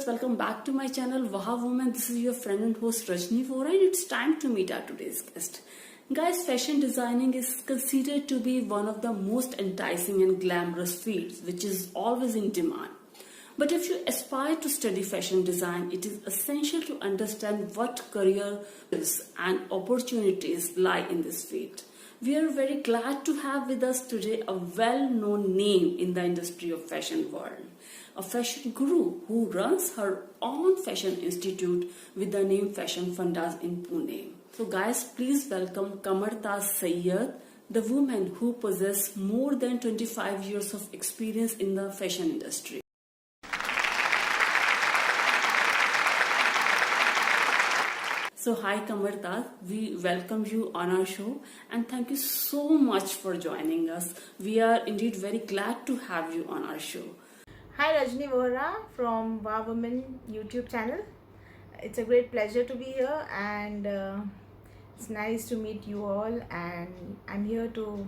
viewers, welcome back to my channel Wow Woman. This is your friend and host Rajni Vora, and it's time to meet our today's guest. Guys, fashion designing is considered to be one of the most enticing and glamorous fields which is always in demand. But if you aspire to study fashion design, it is essential to understand what careers and opportunities lie in this field. We are very glad to have with us today a well-known name in the industry of fashion world. A fashion guru who runs her own fashion institute with the name Fashion Fundas in Pune. So guys, please welcome Kamartaz Sayyed, the woman who possesses more than 25 years of experience in the fashion industry. So hi Kamartaz, we welcome you on our show and thank you so much for joining us. We are indeed very glad to have you on our show. Hi, Rajni Vora from Wow Woman YouTube channel. It's a great pleasure to be here and it's nice to meet you all, and I'm here to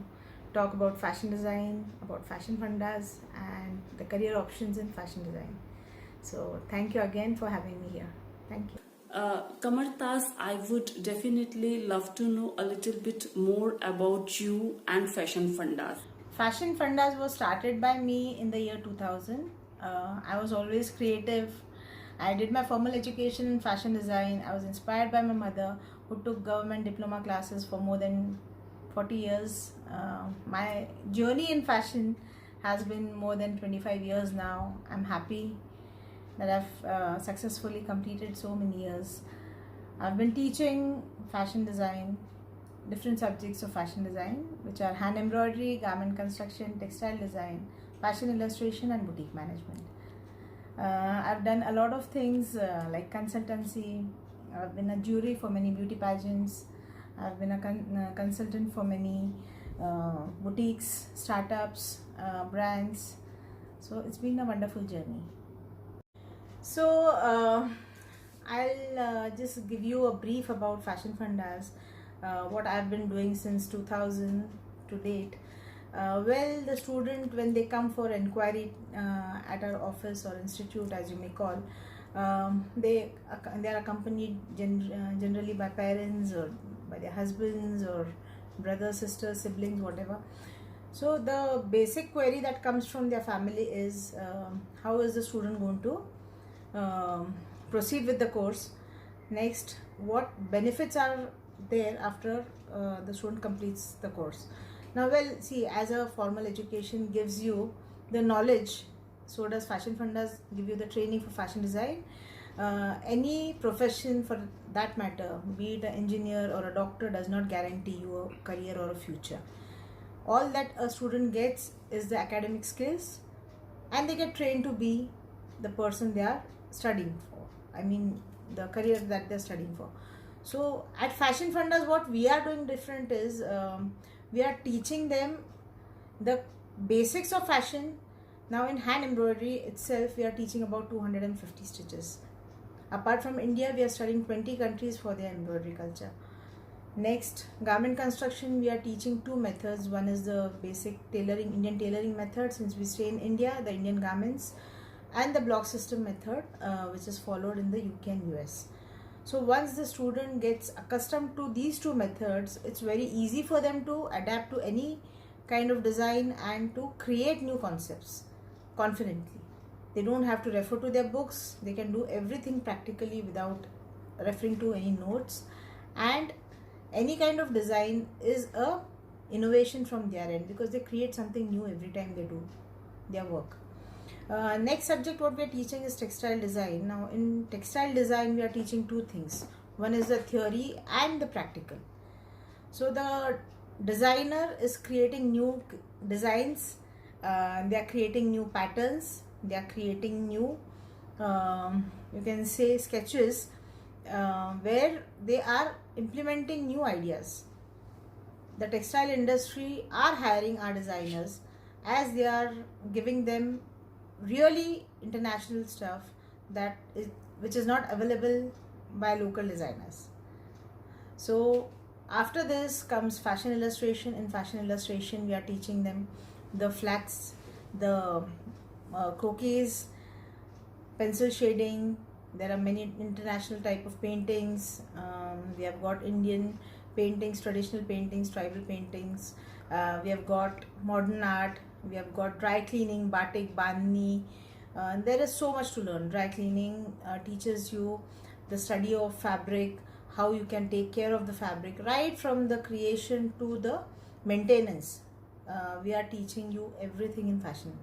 talk about fashion design, about fashion fundas and the career options in fashion design. So thank you again for having me here. Thank you. Kamartaz, I would definitely love to know a little bit more about you and Fashion Fundas. Fashion Fundas was started by me in the year 2000. I was always creative. I did my formal education in fashion design. I was inspired by my mother, who took government diploma classes for more than 40 years. My journey in fashion has been more than 25 years now. I'm happy that I've successfully completed so many years. I've been teaching fashion design, different subjects of fashion design, which are hand embroidery, garment construction, textile design, fashion illustration and boutique management. I've done a lot of things like consultancy. I've been a jury for many beauty pageants. I've been a consultant for many boutiques, startups, brands. So it's been a wonderful journey. So I'll just give you a brief about Fashion Fundas, what I've been doing since 2000 to date. Well, the student, when they come for inquiry at our office or institute, as you may call, they are accompanied generally by parents or by their husbands or brothers, sisters, siblings, whatever. So the basic query that comes from their family is how is the student going to proceed with the course. Next, what benefits are there after the student completes the course. Now, well, see, as a formal education gives you the knowledge, so does Fashion Fundas give you the training for fashion design. Any profession for that matter, be it an engineer or a doctor, does not guarantee you a career or a future. All that a student gets is the academic skills, and they get trained to be the person they are studying for. I mean, the career that they're studying for. So at Fashion Fundas, what we are doing different is we are teaching them the basics of fashion. Now in hand embroidery itself, we are teaching about 250 stitches. Apart from India, we are studying 20 countries for their embroidery culture. Next, garment construction, we are teaching two methods. One is the basic tailoring, Indian tailoring method, since we stay in India, the Indian garments, and the block system method, which is followed in the UK and US. So once the student gets accustomed to these two methods, it's very easy for them to adapt to any kind of design and to create new concepts confidently. They don't have to refer to their books. They can do everything practically without referring to any notes. And any kind of design is a innovation from their end, because they create something new every time they do their work. Next subject what we are teaching is textile design. Now in textile design, we are teaching two things. One is the theory and the practical. So the designer is creating new designs, they are creating new patterns, they are creating new you can say sketches, where they are implementing new ideas. The textile industry are hiring our designers, as they are giving them really international stuff which is not available by local designers. So after this comes fashion illustration. In fashion illustration, we are teaching them the flats, the croquets, pencil shading. There are many international type of paintings. We have got Indian paintings, traditional paintings, tribal paintings. We have got modern art. We have got dry cleaning, batik, bandhni. There is so much to learn. Dry cleaning teaches you the study of fabric, how you can take care of the fabric, right from the creation to the maintenance. We are teaching you everything in fashion.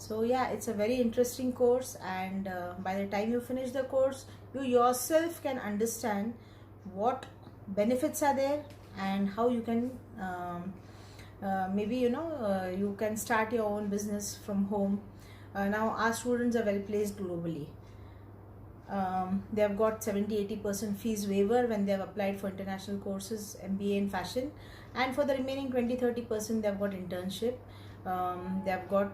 So yeah, it's a very interesting course, and by the time you finish the course, you yourself can understand what benefits are there and how you can maybe you can start your own business from home. Now our students are well placed globally. They have got 70-80% fees waiver when they have applied for international courses, MBA in fashion, and for the remaining 20-30% they have got internship. They have got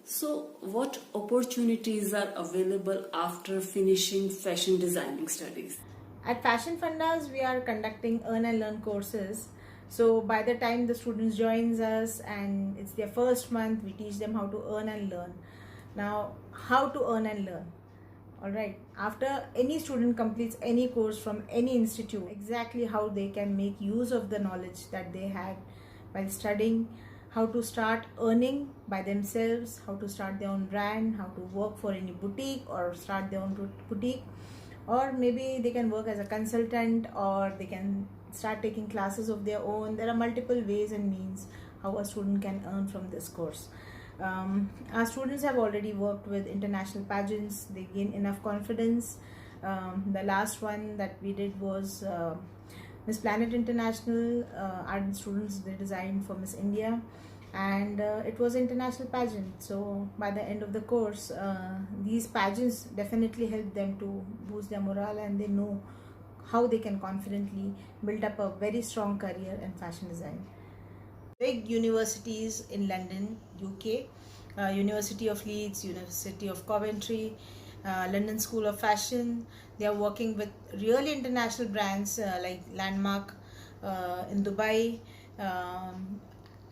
So, what opportunities are available after finishing fashion designing studies? At Fashion Fundas, we are conducting earn and learn courses. So by the time the students joins us and it's their first month, we teach them how to earn and learn. Now, how to earn and learn? All right. After any student completes any course from any institute, exactly how they can make use of the knowledge that they had while studying, how to start earning by themselves, how to start their own brand, how to work for any boutique or start their own boutique, or maybe they can work as a consultant, or they can start taking classes of their own. There are multiple ways and means how a student can earn from this course. Our students have already worked with international pageants. They gain enough confidence. The last one that we did was Miss Planet International. Our students, they designed for Miss India, and it was an international pageant. So by the end of the course, these pageants definitely help them to boost their morale, and they know how they can confidently build up a very strong career in fashion design. Big universities in London, UK, University of Leeds, University of Coventry, London School of Fashion. They are working with really international brands like Landmark in Dubai,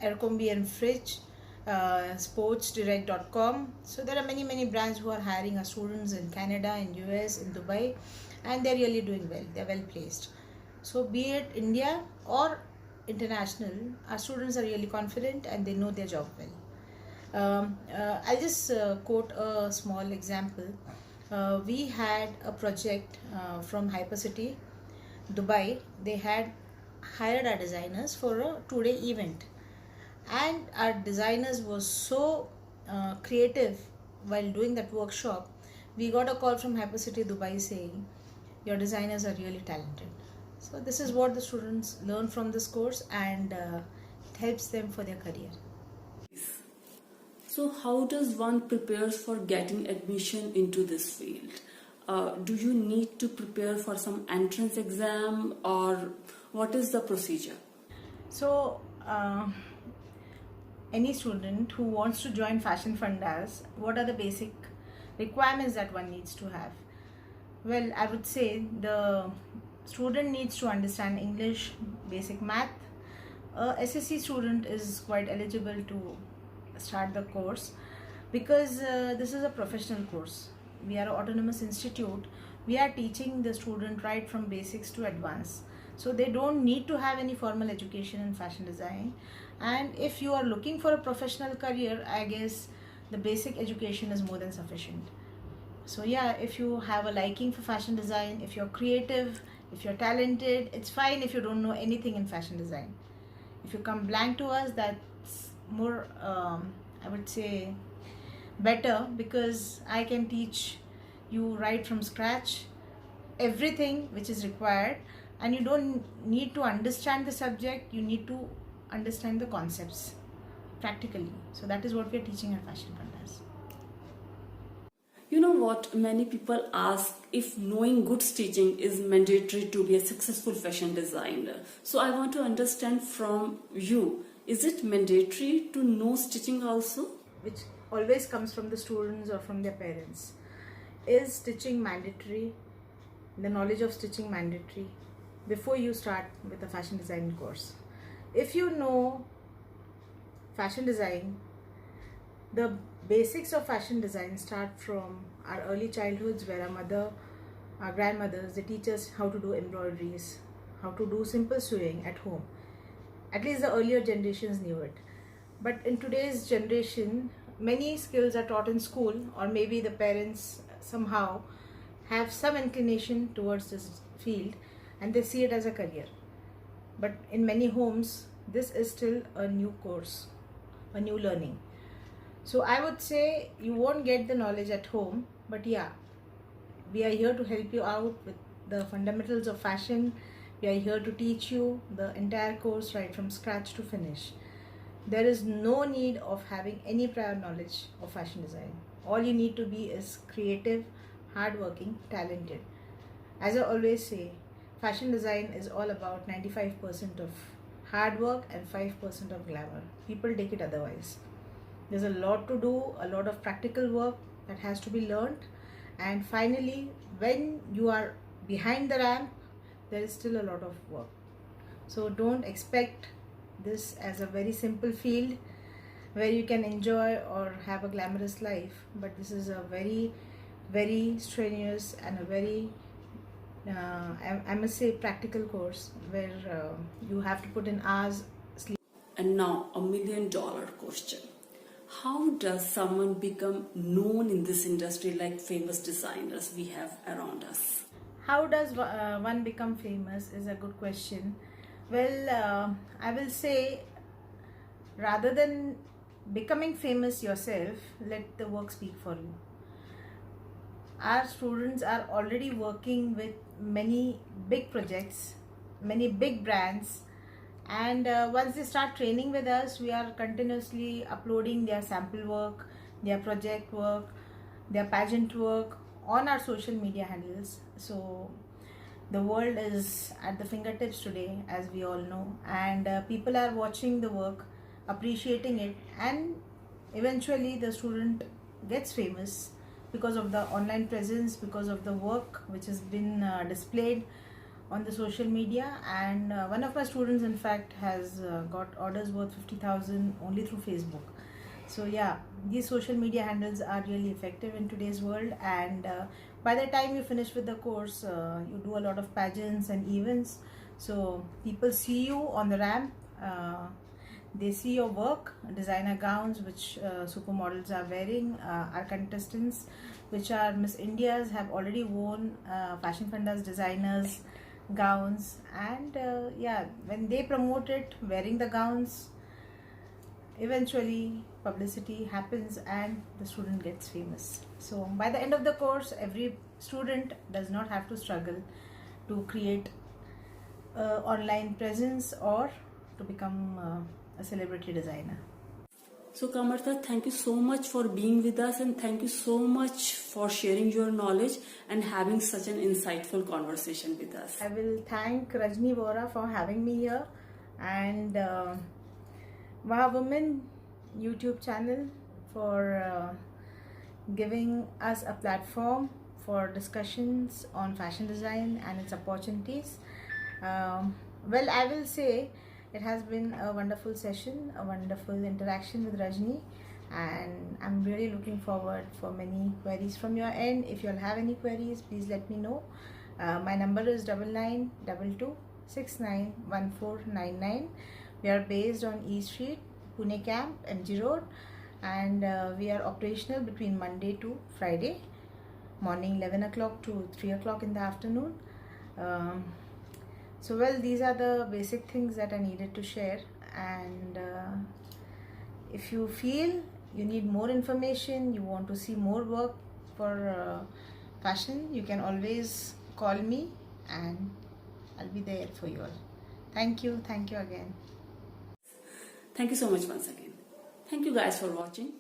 Abercrombie and Fitch, sportsdirect.com. So there are many brands who are hiring our students in Canada, in US, in Dubai, and they're really doing well. They're well placed. So be it India or international, our students are really confident and they know their job well. I'll just quote a small example. We had a project from Hypercity, Dubai. They had hired our designers for a 2-day event, and our designers were so creative while doing that workshop. We got a call from Hypercity Dubai saying, your designers are really talented. So this is what the students learn from this course, and it helps them for their career. So how does one prepare for getting admission into this field? Do you need to prepare for some entrance exam, or what is the procedure? So any student who wants to join Fashion Fundas, what are the basic requirements that one needs to have? Well, I would say the student needs to understand English, basic math. A SSC student is quite eligible to start the course, because this is a professional course. We are an autonomous institute. We are teaching the student right from basics to advanced. So they don't need to have any formal education in fashion design. And if you are looking for a professional career, I guess the basic education is more than sufficient. So yeah, if you have a liking for fashion design, if you're creative, if you're talented, it's fine if you don't know anything in fashion design. If you come blank to us, that's more, I would say, better, because I can teach you right from scratch everything which is required, and you don't need to understand the subject, you need to understand the concepts practically. So that is what we are teaching at Fashion Fundas. You know what, many people ask if knowing good stitching is mandatory to be a successful fashion designer. So I want to understand from you, is it mandatory to know stitching also? Which always comes from the students or from their parents. Is stitching mandatory? The knowledge of stitching mandatory before you start with a fashion design course? If you know fashion design, the basics of fashion design start from our early childhoods, where our grandmothers, they teach us how to do embroideries, how to do simple sewing at home. At least the earlier generations knew it. But in today's generation, many skills are taught in school, or maybe the parents somehow have some inclination towards this field and they see it as a career. But in many homes, this is still a new course, a new learning. So I would say you won't get the knowledge at home, but yeah, we are here to help you out with the fundamentals of fashion. We are here to teach you the entire course right from scratch to finish. There is no need of having any prior knowledge of fashion design. All you need to be is creative, hardworking, talented. As I always say, fashion design is all about 95% of hard work and 5% of glamour. People take it otherwise. There's a lot to do, a lot of practical work that has to be learned. And finally, when you are behind the ramp, there is still a lot of work. So don't expect this as a very simple field where you can enjoy or have a glamorous life, but this is a very, very strenuous and a very I must say practical course where you have to put in hours sleep. And now $1 million question. How does someone become known in this industry like famous designers we have around us? How does one become famous is a good question. Well, I will say, rather than becoming famous yourself, let the work speak for you. Our students are already working with many big projects, many big brands, and once they start training with us, we are continuously uploading their sample work, their project work, their pageant work on our social media handles. So the world is at the fingertips today, as we all know, and people are watching the work, appreciating it, and eventually the student gets famous because of the online presence, because of the work which has been displayed on the social media. And one of my students in fact has got orders worth 50,000 only through Facebook. So yeah, these social media handles are really effective in today's world, and by the time you finish with the course, you do a lot of pageants and events, so people see you on the ramp, they see your work, designer gowns which supermodels are wearing, our contestants which are Miss Indias have already worn Fashion Funda's designers gowns, and yeah, when they promote it wearing the gowns, eventually publicity happens and the student gets famous. So by the end of the course, every student does not have to struggle to create online presence or to become a celebrity designer. So Kamartha, thank you so much for being with us, and thank you so much for sharing your knowledge and having such an insightful conversation with us. I will thank Rajni Vora for having me here, and Vaha Women YouTube channel for giving us a platform for discussions on fashion design and its opportunities. Well, I will say it has been a wonderful session, a wonderful interaction with Rajni, and I'm really looking forward for many queries from your end. If you'll have any queries, please let me know. My number is 9922691499. We are based on E Street, Pune Camp, MG Road, and we are operational between Monday to Friday, morning 11 o'clock to 3 o'clock in the afternoon. So well, these are the basic things that I needed to share, and if you feel you need more information, you want to see more work for fashion, you can always call me and I'll be there for you all. Thank you again. Thank you so much once again. Thank you guys for watching.